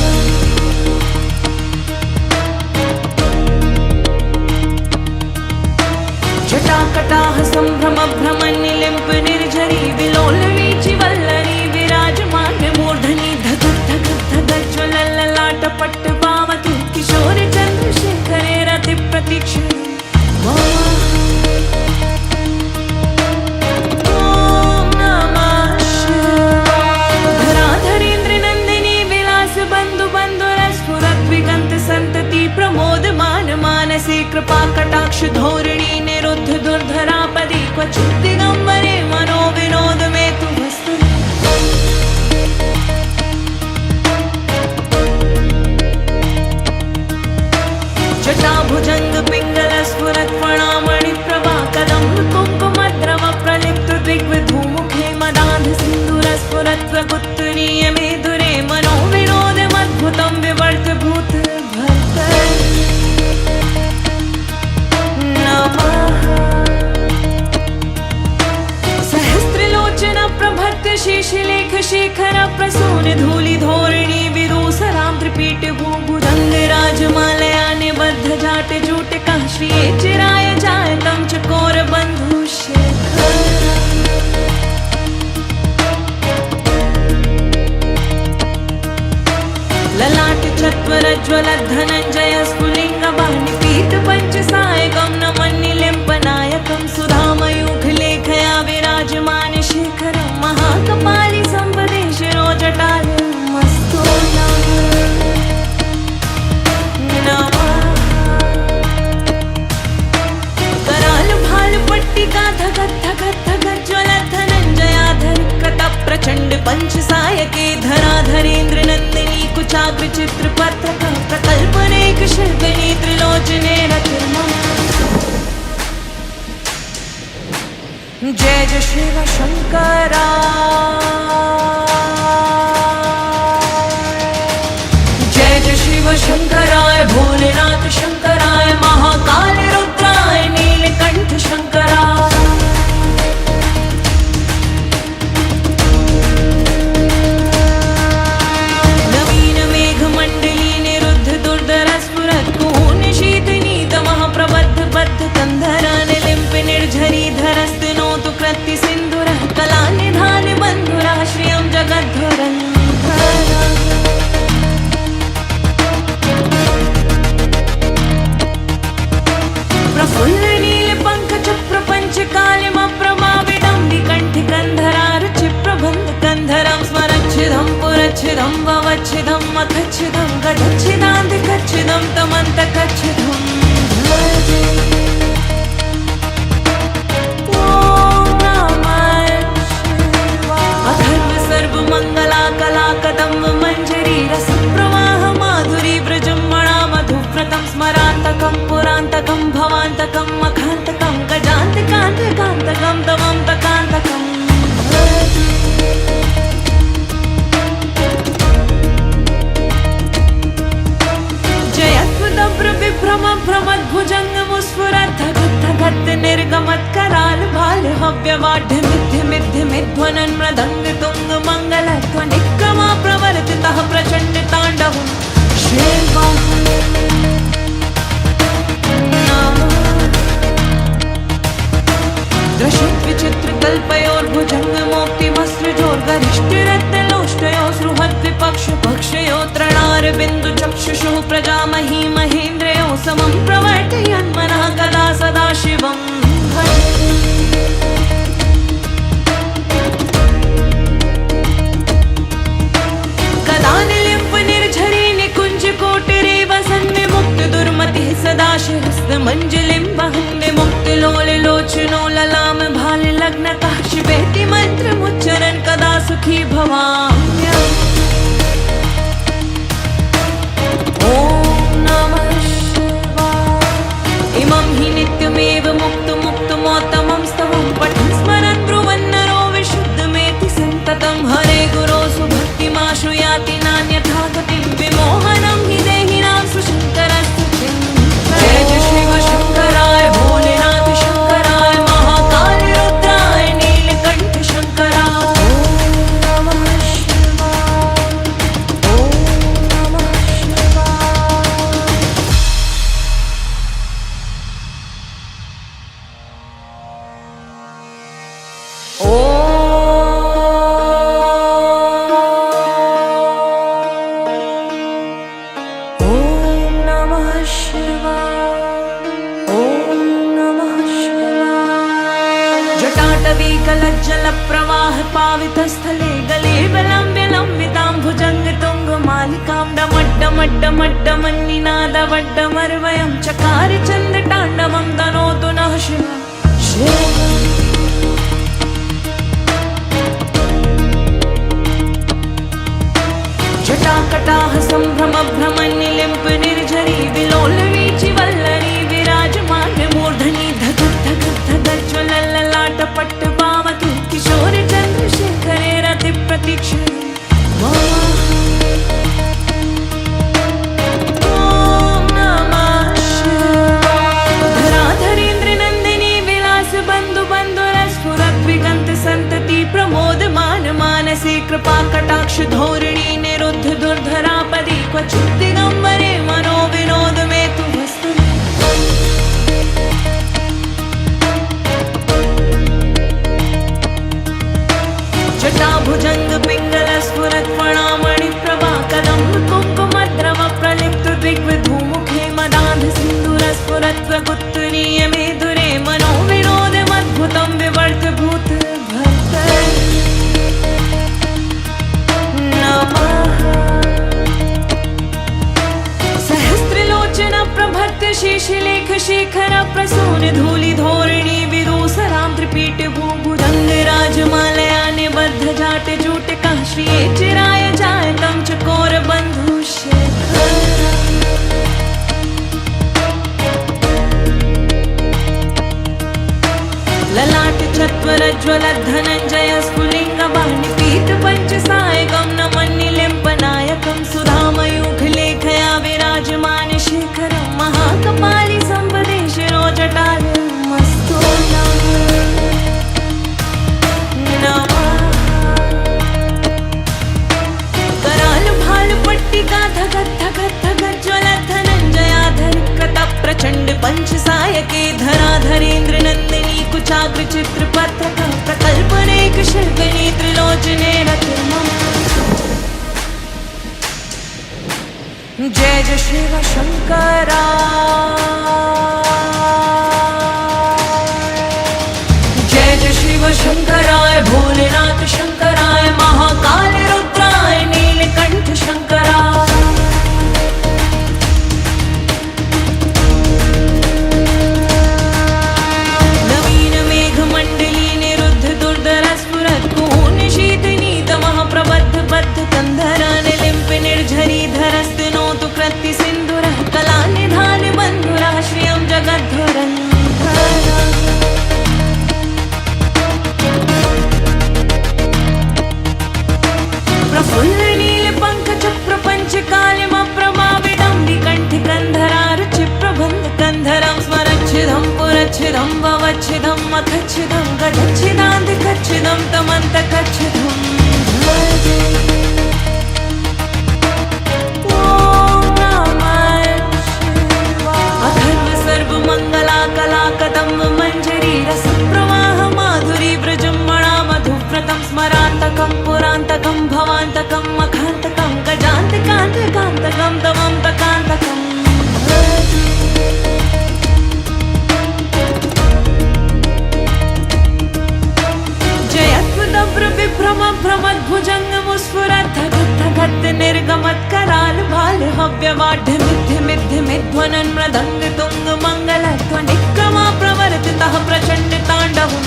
जटाकटाह सम्भ्रमभ्रमन्निलिम्प निर्झरी विलोलवीचि वल्लरी विराजमान मूर्धनि धगत् धगत् धगत् ज्वलल्ललाटपट्ट पावतु किशोरि चन्द्रशेखरे रति प्रतीक्षणे ॐ नमः शिवाय। धराधरेन्द्रनन्दिनी विलास बन्धु बन्धुरस्फुरद्विगन्त सन्तति प्रमोदमान मानसे कृपा कटाक्ष धोरिणी निरुद्ध दुर्धरापदि क्वचित् दिगम्बरे मनो विनोद मे तु वस्तु। जटाभुजङ्ग पिङ्गल स्फुरत् फणामणि प्रभा कदम्ब कुङ्कुमद्रव प्रलिप्त दिग्विधूमुखे मदान्ध सिन्दूर स्फुरत् प्रगुत्तरीय मे दुरे मनो विनोदमद्भुतं विवर्त भूत भर्तरि नमः। सहस्रलोचन प्रभृत्य शेषलेख शेखर प्रसून धूलि धोरिणी विदूसरां त्रिपीठ भूभुजङ्ग राजमालया निबद्ध जाट जूटका श्रिये चिराय जायतं चकोर बन्धु शेखर। ललाट चत्वरज्वल धनञ्जय स्फुलिङ्गवाणि पीत पञ्चसायकं नमन्निलिम्पनायकं सुधामयूखलेखया विराजमान शेखरं महाकपालि सम्पदे शिरोजटालमस्तु नमः। कराल भाल पट्टिका धगत् धगत् धगत् ज्वलत् धनञ्जयाधर कृत प्रचण्ड पञ्चसायके धराधरेन्द्र नन्दिनी कुचाग्र चित्रपत्रक प्रकल्पनेक शिल्पिनी त्रिलोचने रतिर्मम। जय जय शिव शङ्करा। जय जय शिव शङ्कराय भोलेनाथ शङ्कराय महाकाल रुद्राय नीलकण्ठ शङ्कराय। नवीन मेघमण्डली निरुद्ध दुर्धर स्फुरत् कुहून शीतनीतमः प्रबद्ध बद्ध कन्धर निलिम्प निर्झरी धरस्तनोतु कृत्ति सिन्धुरः कलानिधान बन्धुरः श्रियं जगद्धरन् प्रफुल्ल नील पंकज प्रपंच कालिमप्रमाविडं विकण्ठ गन्धरारुचि प्रबन्ध गन्धरं स्मरच्छिदं पुरच्छिदं भवच्छिदं मखच्छिदं गडच्छिदान्तिकच्छिदं तमन्तकच्छिदं भजे। ॐ नमः शिवाय। अथर्व सर्वमङ्गला कला कदम्ब मञ्जरी रसप्रवाह माधुरी व्रजं मणा मधुव्रतं स्मरान्तकं पुरा मकान्तकं मखान्तकं गजान्तकान्तकान्तकं तमं तकान्तकम् भ्रमद्भुजङ्गमुस्फुरत् धगत् निर्गमत्कराल भाल हव्यवाढ्य मिथ्य मिध्वनन् मृदङ्ग तुङ्ग मङ्गलध्वनिक्रमा प्रवर्तितः प्रचण्ड ताण्डवम् शेर्वाहन दृशित् विचित्र कल्पयोर्भुजङ्गमोक्तिमस्त्रजोर्गरिष्ठरत्नलोष्टयो सृहद्विपक्ष पक्षयो तृणारबिन्दु चक्षुषुः प्रजामही महेन्द्रयो समं प्रवर्तयन् मनः कदा सदा शिवम् कदा निलिम्प निर्झरी निकुञ्ज कोटरे वसन् मुक्त दुर्मतिः सदा शिहस्तमञ्जलिं वहन् विमुक्त लोललोचनो ललाम भाल लग्नतः शिवेति मन्त्रमुच्चरन् कदा सुखी भवाम्यहम् ॐ नमः शिवाय इमं हि नित्यमेव मुक्तमोत्तमं स्तवं पठन् स्मरन् ब्रुवन्नरो विशुद्धमेति सन्ततं हरे गुरो सुभक्तिमाशु याति नान्यथा गतिं विमोहनं हि देहिनां सुशङ्करस्तु जय जय शिव शङ्कराय भोलेनाथ शङ्कराय महाकाल रुद्राय नीलकण्ठ शङ्कराय ॐ नमः शिवाय ॐ नमः पावितस्थले गले विलम्बितां भुजङ्गतुङ्गमालिकां डमड्डमड्डमन्निनादवड्डमर्वयं चकार चन्द्रताण्डवं तनोतु नः शिव जटाकटाः सम्भ्रमभ्रमन्निलिम्प निर्झरी विलोलवीचि वल्लरी विराजमान्य मूर्धनि धगत् धगत् धगज्ज्वलल्ललाटपट्ट पावके किशोर चन्द्रशेखरे रति प्रतीक्षणे ॐ नमः शिवाय धराधरेन्द्र नन्दिनी विलास बन्धु बन्धुरस्फुरद्विगन्त सन्तति प्रमोदमान मानसे कृपा कटाक्ष धोरिणी निरुद्ध दुर्धरापदि क्वचित् दिगम्बरे मनो विनोद मे तु वस्तु जटाभुजङ्ग पिङ्गल स्फुरत् फणामणि प्रभा कदम्ब कुङ्कुमद्रव प्रलिप्त दिग्विधूमुखे मदान्ध सिन्दूर स्फुरत् प्रकुत्तरीय मेधुरे मनो विनोदमद्भुतं विवर्त भूत भक्त नमः सहस्रलोचन प्रभर्त्य शेषलेख शेखर प्रसून धूलि धोरिणी विदूसरां त्रिपीठ भूभुजङ्ग राजमालया निबद्ध जाट जूटका श्रिये चिराय जायतं चकोर बन्धु शेखर ललाट चत्वरज्ज्वल धनञ्जय स्फुलिङ्ग बाणिपीठ पञ्चसायकं नमन्निलिम्पनायकं सुधामयूख लेखया विराजमान शेखरं महाकपालि सम्पदे शिरोजटालमस्तु नमः कराल भाल पट्टिका धगत् धगत् धगज्ज्वल धनञ्जयाधर कृतः प्रचण्ड पञ्चसायके धराधरेन्द्र नन्दिनी कुचाग्र चित्रपत्रक प्रकल्पनेक शिल्पिनी त्रिलोचने रतिर्मम जय जय शिव शङ्करा जय जय शिव शङ्कराय भोलेनाथ शङ्कराय महाकाल रुद्राय नीलकण्ठ शङ्कराय नवीन मेघमण्डली निरुद्ध दुर्धर स्फुरत् कुहून शीतनीतमः प्रबद्ध बद्ध कन्धर निलिम्प निर्झरी धरस्तनोतु कृत्ति सिन्दूरः कलानिधान बन्धुरः श्रियं जगद्धुरन् वच्छिदं ववच्छिदं मखच्छिदं गजच्छिदान्तिकच्छिदं तमन्तकच्छिदं भजे। अथर्व सर्वमङ्गला कला कदम्ब मञ्जरी रसप्रवाह माधुरी व्रजमणा मधुव्रतं स्मरान्तकं पुरान्तकं भवान्तकं मखान्तकं गजान्तकान्तकान्तकं तमन्तकान्तकम् भ्रमद्भुजङ्गमुस्फुरद्धगद्धगद् निर्गमत्कराल भाल हव्यवाढ्य मिथ्य मिथ्य मिध्वनन् मृदङ्ग तुङ्ग मङ्गलध्वनिक्रमा प्रवर्तितः प्रचण्ड ताण्डवम्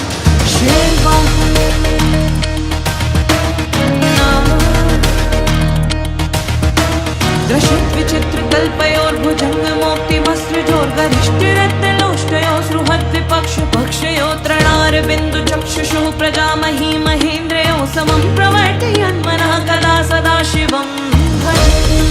दृशद्विचित्रकल्पयोर्भुजङ्गमोक्तिमसृजोर्गरिष्ठरत्नलोष्टयो सृहद्विपक्ष पक्षयो तृणारबिन्दु चक्षुषुः प्रजामही महेन्द्रयो समं प्रवर्तयन्मनः कदा सदा शिवं भजे।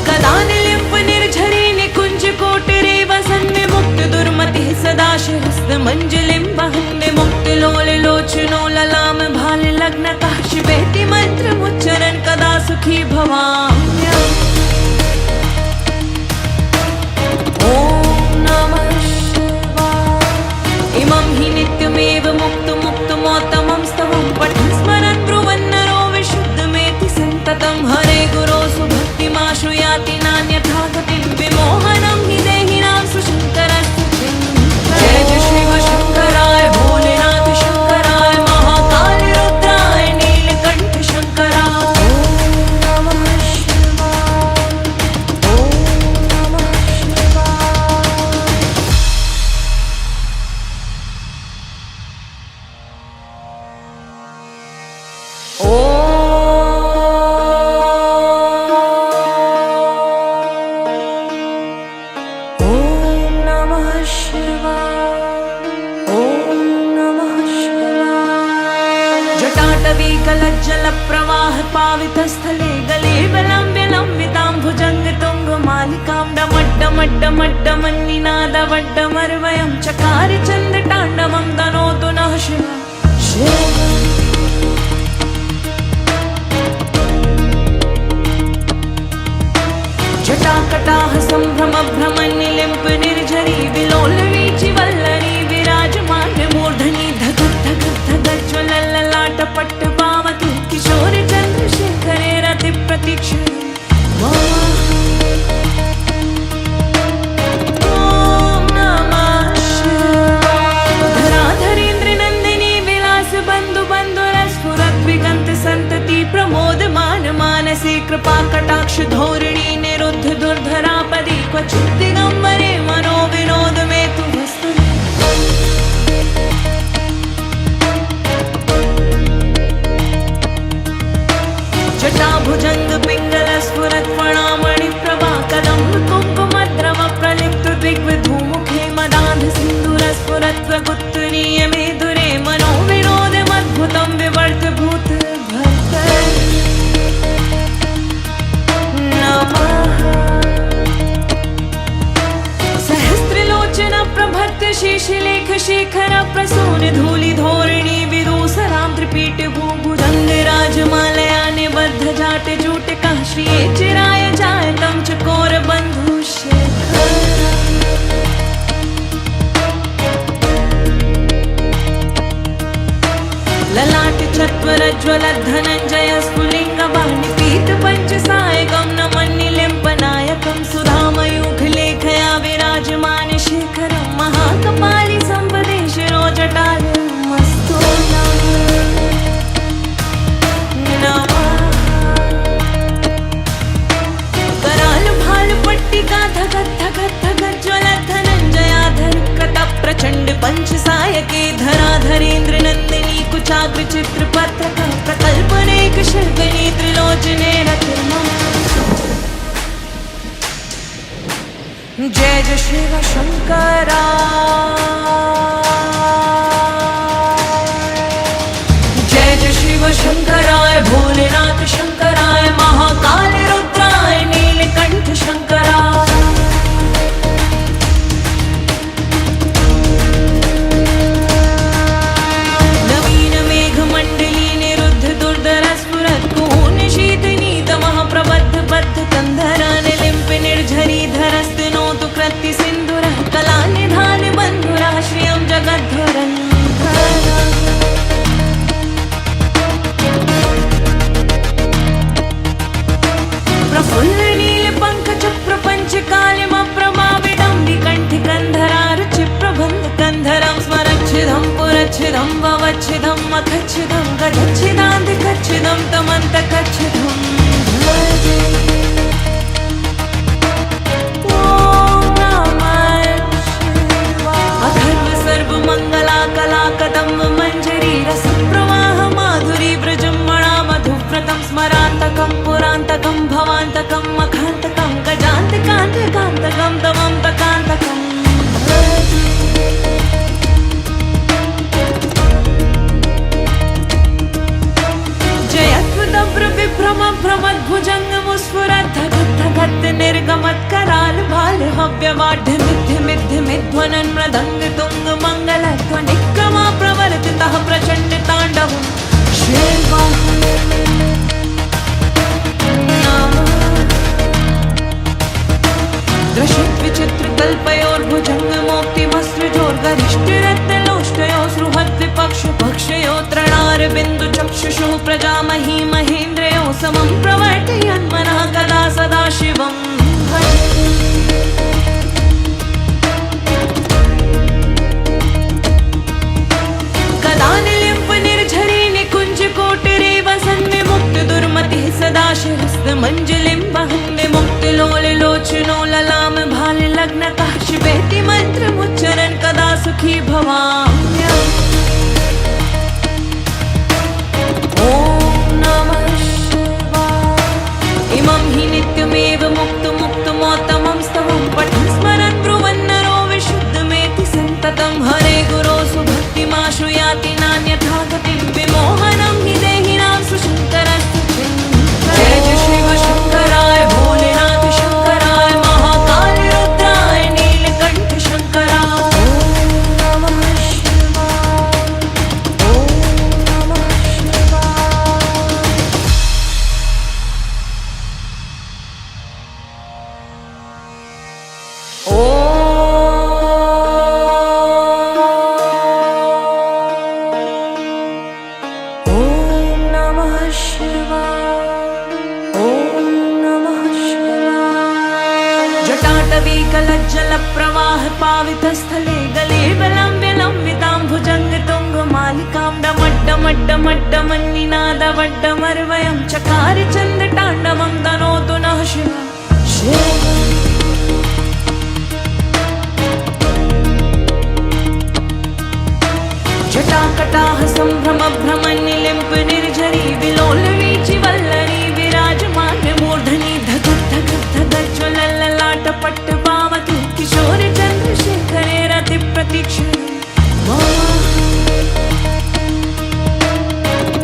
कदा निलिम्प निर्झरी निकुञ्ज कोटरे वसन्ने मुक्त दुर्मतिः सदा शिरस्तमञ्जलिं वहन्ने मुक्तिलोललोचनो ललाम भाल लग्नतः शिवेति मन्त्रमुच्चरन् कदा सुखी भवाम्यहम्। ॐ नमः शिवाय। इमं हि नित्यमेव मुक्तमोत्तमं स्तवं पठन् स्मरन् ब्रुवन्नरो विशुद्धमेति सन्ततं हरे गुरो सुभक्तिमाशु याति नान्यथा गतिं विमोहनं हि देहिनां सुशङ्करस्य चिन्तनं। जय जय शिव शङ्कराय भोलेनाथ शङ्कराय महाकाल रुद्राय नीलकण्ठ शङ्कराय। ॐ नमः शिवाय। ॐ नमः शिवाय। ॐ नमः शिवाय। ॐ नमः शिवाय। जटाटवी कलज्जलप्रवाह पावितस्थले गले विलम्बितां भुजङ्गतुङ्गमालिकां डमड्डमड्डमड्डमन्निनादवड्डमर्वयं चकार चन्द्रताण्डवं तनोतु नः शिव शिव। जटाकटाह सम्भ्रम भ्रमन्निलिम्प निर्झरी विलोलवीचि वल्लरी विराजमान मूर्धनि धगत् धगत् धगज्ज्वलल्ललाट पट्ट पावतु किशोर चन्द्रशेखरे रति प्रतीक्षणे मम। ॐ नमः शिवाय। धराधरेन्द्र नन्दिनी विलास बन्धु बन्धुरस्फुरद्विगन्त सन्तति प्रमोदमान मानसे कृपा कटाक्ष धोरिणी निरुद्ध दुर्धरापदि क्वचित् दिगम्बरे मनो विनोद मे तु वस्तु। जटाभुजङ्ग पिङ्गल स्फुरत् फणामणि प्रभा कदम्ब कुङ्कुमद्रव प्रलिप्त दिग्विधूमुखे मदान्ध सिन्दूरस्फुरत् त्वगुत्तरीय मेधुरे मनो विनोदमद्भुतं विवर्त भूत भर्त नमः। सहस्रलोचन प्रभृत्य शेषलेख शेखर प्रसून धूलि धोरिणी विदूसरां त्रिपीठ भूभुजङ्ग राजमालया निबद्ध जाट जूटकः श्रिये चिराय जायतं चकोर बन्धु शेखर। ललाट चत्वरज्ज्वल धनञ्जय स्फुलिङ्गवाणि पीत पञ्चसायकं नमन्निलिम्पनायकं सुधामयूखलेखया विराजमान शेखरं महाकपालि सम्पदे शिरोजटालमस्तु नमः। कराल भाल पट्टिका धगत् धगत् धगत् ज्वल धनञ्जयाधर कृत प्रचण्ड पंचसायके धराधरेन्द्र नन्दिनी कुचाग्र चित्रपत्रक प्रकल्पनेक शिल्पिनी त्रिलोचने रतिर्मम। जय जय शिव शङ्करा। जय जय शिव शङ्कराय भोलेनाथ शङ्कराय महाकाल रुद्राय नीलकण्ठ कच्छदं ववच्छदं मखच्छदं गच्छदान्तिकच्छदं तमन्तकच्छदं भजे। अथर्व सर्वमङ्गला कला कदम्ब मञ्जरी रसप्रवाह माधुरी व्रजमणा मधुव्रतं स्मरान्तकं पुरान्तकं भवान्तकं मखान्तकं गजान्तिकान्तिकान्तकं तमं तकान्तकम् भ्रमद्भुजङ्गमुस्फुरद्धगद्धगद् निर्गमत्कराल बाल हव्यवाढ्य मिथ्य मिथ्य मिध्वनन् मृदङ्ग तुङ्ग मङ्गलध्वनिक्रमा प्रवर्तितः प्रचण्ड ताण्डवम् दृशिद्विचित्रकल्पयोर्भुजङ्गमोक्तिमसृजोर्गरिष्ठरत्नलोष्टयो सृहद्विपक्षपक्षयो तृणारबिन्दु चक्षुषुः प्रजामही महेन्द्रयो समं प्रवर्तयन्मनः कदा सदा शिवं भजे। निर्झरीनिकुञ्जकोटिरेव सन्निमुक्तदुर्मतिः सदा शिरस्तमञ्जलिं वहन्ति मुक्तिलोललोचनो ललाम भाललग्नतः शिवेति मन्त्रमुच्चरन् कदा सुखी भवाम्यहम्। ॐ नमः शिवाय। इमं हि नित्यमेव मुक्तमुक्तमोत्तमं स्तवं पठन् स्मरन् ब्रुवन्नरो विशुद्धमेति सन्ततं हरे गुरो सुभक्तिमाशु याति नान्यथा गतिं विमोहनं हि देहिनां सुशङ्करस्तु जय जय शिव शङ्कराय भोलेनाथ शङ्कराय महाकाल रुद्राय नीलकण्ठ शङ्कराय। ॐ नमः शिवाय। ॐ नमः जटाटवीकलज्जलप्रवाह पावितस्थले गले विलम्ब्य लम्बितां भुजङ्गतुङ्गमालिकां डमड्डमड्डमड्डमन्निनादवड्डमर्वयं चकार चन्द्रताण्डवं तनोतु नः शिव शिव। जटाकटाह सम्भ्रमभ्रमन्निलिम्प निर्झरी विलोलवीचि वल्लरी विराजमान मूर्धनि धगत् धगत् धगज्ज्वलल्ललाटपट्ट पावतु किशोर चन्द्रशेखरे रति प्रतीक्षणे।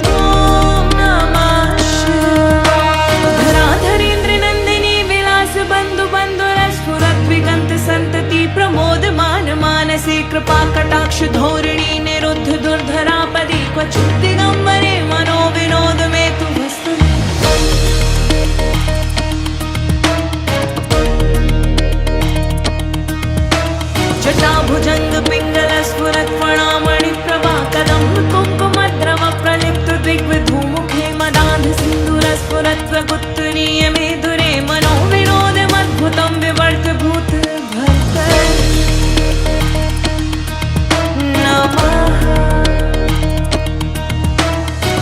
ॐ नमः शिवाय। धराधरेन्द्रनन्दिनी विलास बन्धु बन्धुरस्फुरद्विगन्त सन्तति प्रमोदमान मानसे कृपा कटाक्ष धोरिणी निरुद्ध दुर्धरापदि क्वचित् दिगम्बरे मनो विनोद मे तु वस्तु। जटाभुजङ्ग पिङ्गल स्फुरत् फणामणि प्रभा कदम्ब कुङ्कुमद्रव प्रलिप्त दिग्विधूमुखे मदान्ध सिन्दूरस्फुरत् त्वगुत्तरीय मे दुरे मनो विनोदमद्भुतं विवर्त भूत भर्त नमः।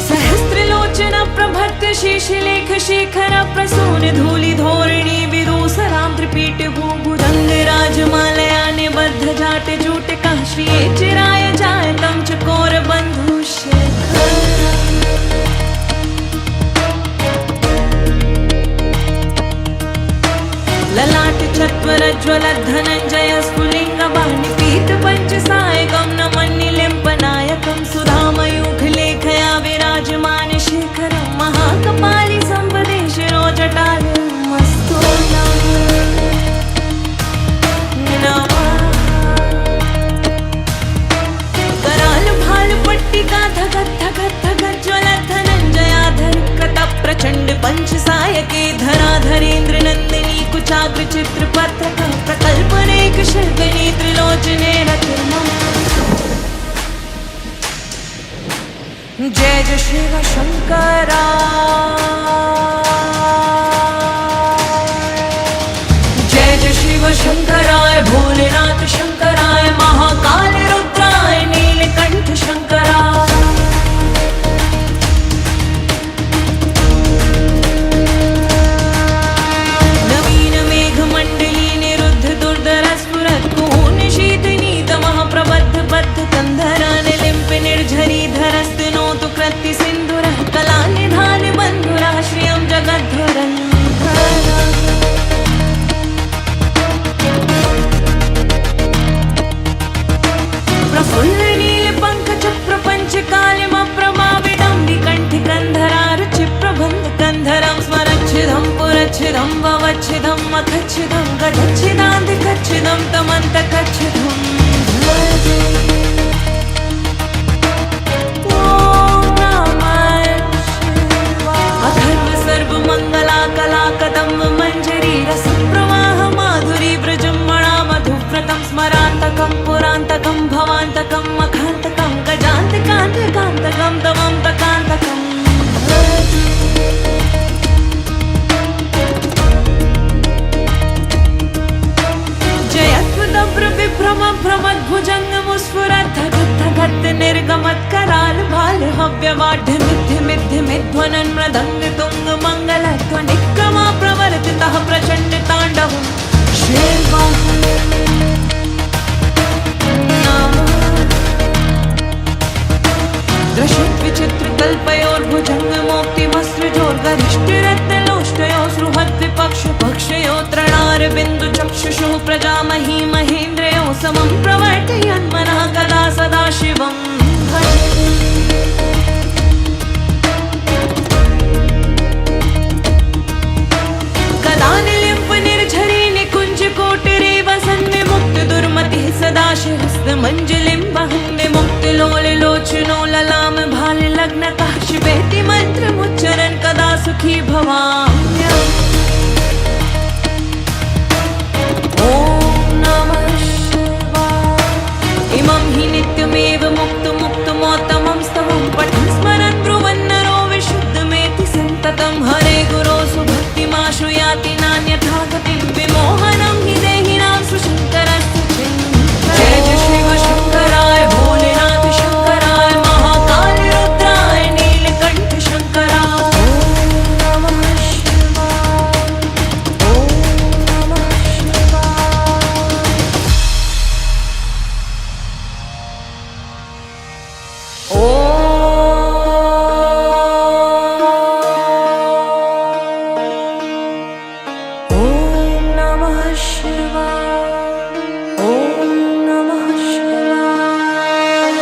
सहस्रलोचन प्रभृत्य शेषलेख शेखर प्रसून धूलि धोरिणी विदूसरां त्रिपीठ भूभुजङ्ग राजमालया निबद्ध जाट जूटका श्रिये चिराय जायतं चकोर बन्धु शेखर। ललाट चत्वरज्ज्वल धनञ्जय स्फुलिङ्गवाणि पीत पञ्चसायकं नमन्निलिम्पनायकं सुधामयूखलेखया विराजमान शेखरं महाकपालि सम्पदे शिरोजटालमस्तु नमः। कराल भाल पट्टिका धगत् धगत् धगत् ज्वलत् धनञ्जयाधर कृतः प्रचण्ड पंचसायके धराधरेन्द्र नन्दिनी कुचाग्र चित्रपत्रक प्रकल्पनेक शिल्पिनी त्रिलोचने रतिर्मम। जय जय शिव शङ्करा जय जय शिव शङ्कराय भोलेनाथ शङ्कराय महाकाल रुद्राय नीलकण्ठ शङ्कराय। वच्छिदं ववच्छिदं मखच्छिदं गडच्छिदान्तिकच्छिदं तमन्तकच्छिदं भजे। अथर्व सर्वमङ्गला कला कदम्ब मञ्जरी रसप्रवाह माधुरी व्रजमणा मधुव्रतं स्मरान्तकं पुरान्तकं भवान्तकं मखान्तकं गजान्तकान्तकान्तकं तमं तकान्तकम् भ्रमद्भुजङ्गमुस्फुरद्धगद्धगद् निर्गमत्कराल भाल हव्यवाढ्य मिथ्य मिथ्य मिध्वनन् मृदङ्ग तुङ्ग मङ्गलध्वनिक्रमा प्रवर्तितः प्रचण्ड ताण्डवं शेर्वाहन दृशत् विचित्र कल्पयोर्भुजङ्गमोक्तिमस्त्रजोर्गरिष्ठरत्नलोष्टयो सृहद्विपक्ष पक्षयो त्रणार बिन्दु चक्षुषुः प्रजामही महेन्द्रयो समं प्रवर्तयन् मनः कदा सदा शिवं भजे। कदा निलिम्प निर्झरी निकुञ्ज कोटरे वसन् मुक्त दुर्मतिः सदा शिहस्तमञ्जलिं वहन् मुक्तिलोललोचनो ललाम भाल लग्नतः शिवेति मन्त्रमुच्चरन् कदा सुखी भवाम्यहम्। ॐ नमः शिवाय। इमं हि नित्यमेव मुक्तमोत्तमं स्तवं पठन् स्मरन् ब्रुवन् नरो विशुद्धमेति सन्ततं हरे गुरो सुभक्तिमाशु याति नान्यथा गतिं विमोहनं हि देहिनां सुशङ्करस्तु चिन्तये। जय जय शिव शङ्कराय भोलेनाथ शङ्कराय महाकाल रुद्राय नीलकण्ठ शङ्कराय। ॐ नमः शिवाय। ॐ नमः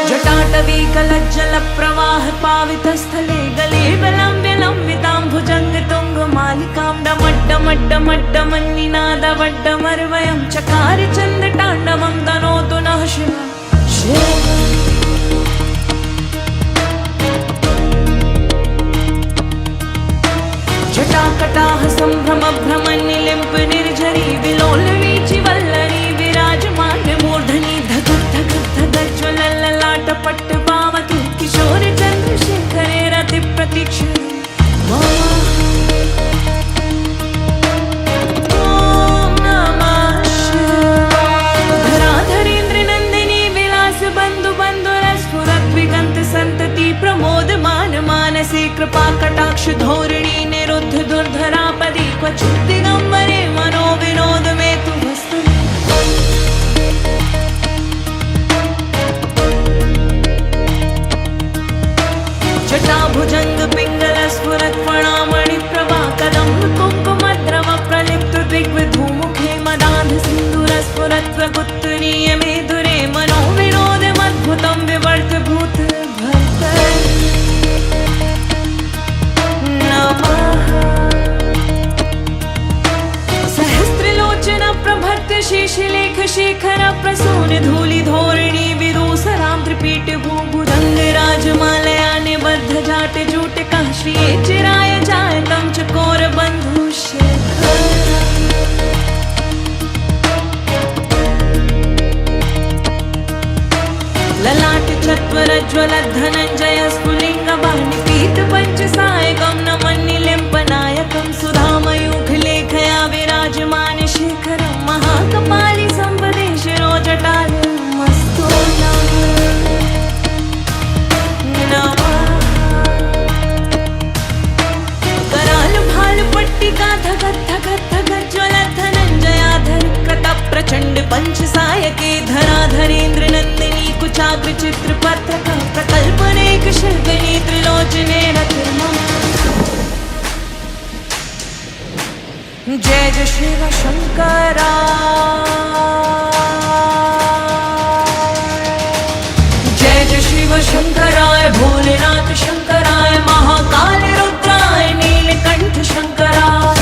जटाटवीकलज्जलप्रवाह पावितस्थले गले विलम्ब्य लम्बितां भुजङ्गतुङ्गमालिकां डमड्डमड्डमड्डमन्निनादवड्डमर्वयं चकार चन्द्रताण्डवं तनोतु नः शिव शिव। जटाकटाः सम्भ्रमभ्रमन्निलिम्प निर्झरी विलोलवीचि वल्लरी विराजमान मूर्धनि धगत् धगत् धगत् ज्वलल्ललाटपट्ट पावतु किशोर चन्द्रशेखरे रति प्रतीक्षणे ॐ नमः शिवाय। धराधरेन्द्र नन्दिनी विलास बन्धु बन्धुरस्फुरद्विगन्त सन्तति प्रमोदमान मानसे कृपा कटाक्ष धोरिणी निरुद्ध दुर्धरापदि क्वचित् दिगम्बरे मनो विनोद मे तु वस्तु। जटाभुजङ्ग पिङ्गल स्फुरत् फणामणि प्रभा कदम्ब कुङ्कुमद्रव प्रलिप्त दिग्विधूमुखे मदान्ध सिन्दूर स्फुरत् प्रगुत्तरीय मेधुरे मनो विनोदमद्भुतं विवर्त भूत भर्तये नमः। सहस्रलोचन प्रभर्त्य शेषलेख शेखर प्रसून धूलि धोरिणी विदूसरां त्रिपीठ भूभुजङ्ग राजमालया निबद्ध जाट जूटका श्रिये चिराय जायतं चकोर बन्धु शेखर। ललाट चत्वरज्वलत् धनञ्जय स्फुलिङ्गवाणि पीत पञ्चसायकं नमन्निलिम्पनायकं सुधामयूखलेखया विराजमान शेखरं महाकपालि सम्पदे शिरोजटालमस्तु नमः। कराल भाल पट्टिका धगत् धगत् धगत् ज्वलत् धनञ्जयाधर कृतः प्रचण्ड पंचसायके धराधरेन्द्र नन्दिनी कुचाग्र चित्रपत्रक प्रकल्पनेक शिल्पिनी त्रिलोचने रतिर्मम। जय जय शिव शङ्करा जय जय शिव शङ्कराय भोलेनाथ शङ्कराय महाकाल रुद्राय नीलकण्ठ शङ्कराय।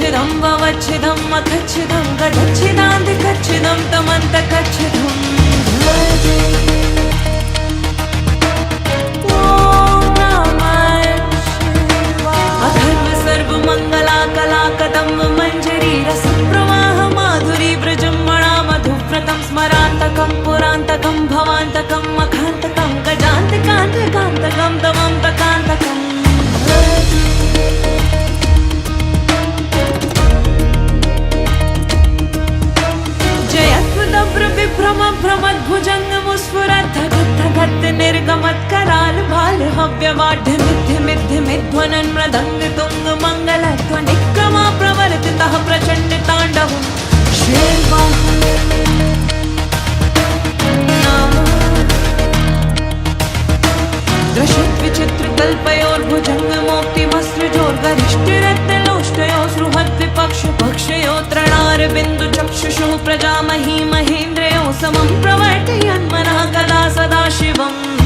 कच्छिदं ववच्छिदं मखच्छिदं गदच्छिदान्तिकच्छिदं तमन्तकच्छिदं भजे। अथर्व सर्वमङ्गला कला कदम्ब मञ्जरी रसप्रवाह माधुरी व्रजमणा मधुव्रतं स्मरान्तकं पुरान्तकं भवान्तकं मखान्तकं गजान्तकान्तकान्तकं तमन्तकान्तकम् विभ्रम भ्रमद्भुजङ्गमुस्फुरत् धगत् निर्गमत्कराल भाल हव्यवाढ्य मिथ्य मिथ्य मिध्वनन् मृदङ्ग तुङ्ग मङ्गलध्वनिक्रमा प्रवर्तितः प्रचण्ड ताण्डवम् शेर्वाहन दृशत् विचित्र कल्पयोर्भुजङ्गमोक्तिमस्त्रजोर्गरिष्ठरत्नलोष्टयो सृहद्विपक्ष पक्षयो त्रणार बिन्दु चक्षुषुः प्रजामही महेन्द्रयो समं प्रवर्तयन्मनः कदा सदा शिवम्।